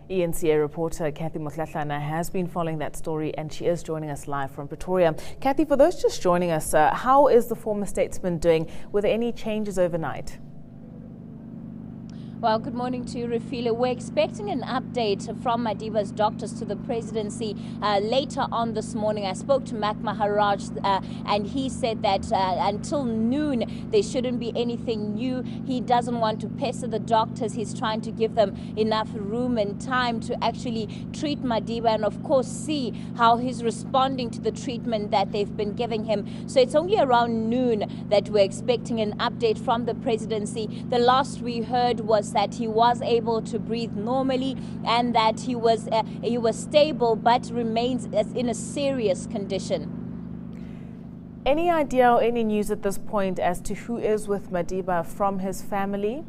eNCA reporter Cathy Mohlahlana has been following that story, and she is joining us live from Pretoria. Cathy, for those just joining us, how is the former statesman doing? Were there any changes overnight? Well, good morning to you, Refila. We're expecting an update from Madiba's doctors to the presidency later on this morning. I spoke to Mac Maharaj and he said that until noon there shouldn't be anything new. He doesn't want to pester the doctors. He's trying to give them enough room and time to actually treat Madiba and, of course, see how he's responding to the treatment that they've been giving him. So it's only around noon that we're expecting an update from the presidency. The last we heard was that he was able to breathe normally and that he was stable but remains in a serious condition. Any idea or any news at this point as to who is with Madiba from his family?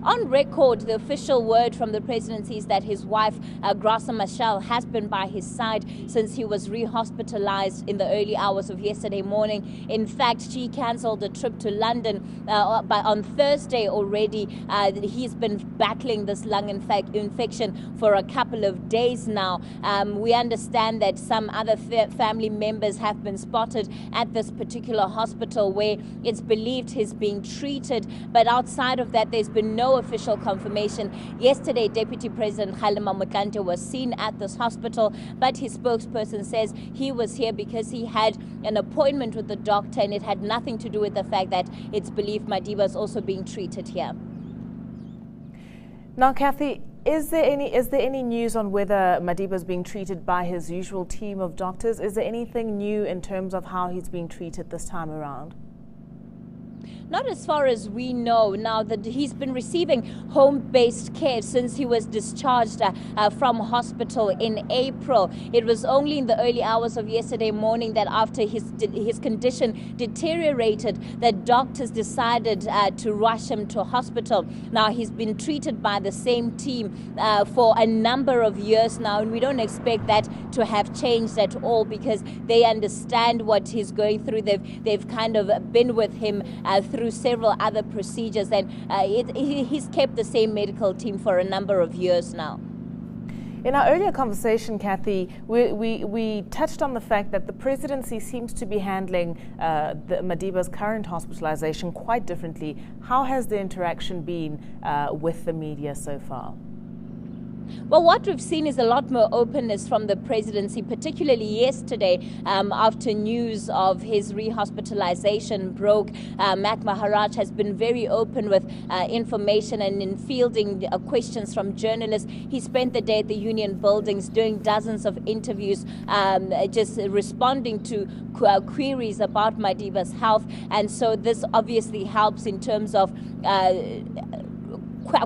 On record, the official word from the presidency is that his wife, Graça Machel, has been by his side since he was re-hospitalized in the early hours of yesterday morning. In fact, she cancelled a trip to London on Thursday already. He's been battling this lung infection for a couple of days now. We understand that some other family members have been spotted at this particular hospital where it's believed he's being treated. But outside of that, there's been no official confirmation. Yesterday, Deputy President Cathy Mohlahlana was seen at this hospital, but his spokesperson says he was here because he had an appointment with the doctor and it had nothing to do with the fact that it's believed Madiba is also being treated here. Now, Cathy, is there any news on whether Madiba is being treated by his usual team of doctors? Is there anything new in terms of how he's being treated this time around? Not as far as we know. Now that he's been receiving home-based care since he was discharged from hospital in April. It was only in the early hours of yesterday morning that after his condition deteriorated, that doctors decided to rush him to hospital. Now he's been treated by the same team for a number of years now, and we don't expect that to have changed at all because they understand what he's going through. They've kind of been with him through several other procedures, and he's kept the same medical team for a number of years now. In our earlier conversation, Cathy, we touched on the fact that the presidency seems to be handling Madiba's current hospitalization quite differently. How has the interaction been with the media so far? Well, what we've seen is a lot more openness from the presidency, particularly yesterday after news of his re-hospitalization broke. Mac Maharaj has been very open with information and in fielding questions from journalists. He spent the day at the Union buildings doing dozens of interviews, just responding to queries about Madiba's health. And so this obviously helps in terms of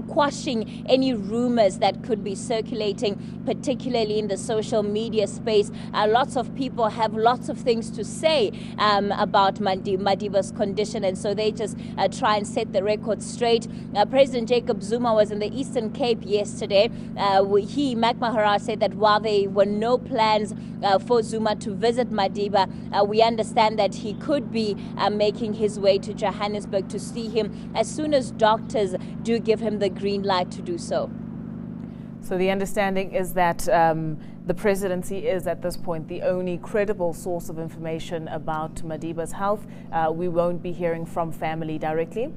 quashing any rumors that could be circulating, particularly in the social media space. Lots of people have lots of things to say about Madiba's condition, and so they just try and set the record straight. President Jacob Zuma was in the Eastern Cape yesterday. Mac Maharaj, said that while there were no plans for Zuma to visit Madiba, we understand that he could be making his way to Johannesburg to see him as soon as doctors do give him the green light to do so. So the understanding is that the presidency is at this point the only credible source of information about Madiba's health. We won't be hearing from family directly.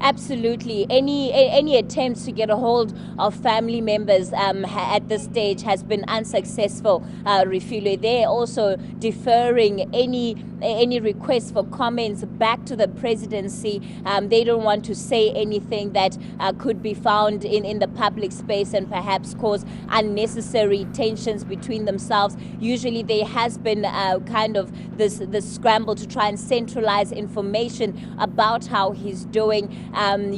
Absolutely. Any attempts to get a hold of family members at this stage has been unsuccessful, Refile. They're also deferring any requests for comments back to the presidency. They don't want to say anything that could be found in the public space and perhaps cause unnecessary tensions between themselves. Usually there has been kind of this scramble to try and centralize information about how he's doing. And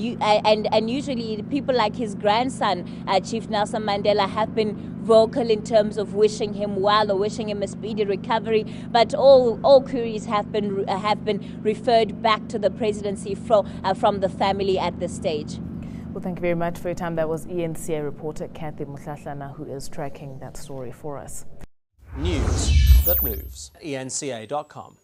usually people like his grandson, Chief Nelson Mandela, have been vocal in terms of wishing him well or wishing him a speedy recovery. But all queries have been referred back to the presidency from the family at this stage. Well, thank you very much for your time. That was eNCA reporter Cathy Mohlahlana, who is tracking that story for us. News that moves. eNCA.com.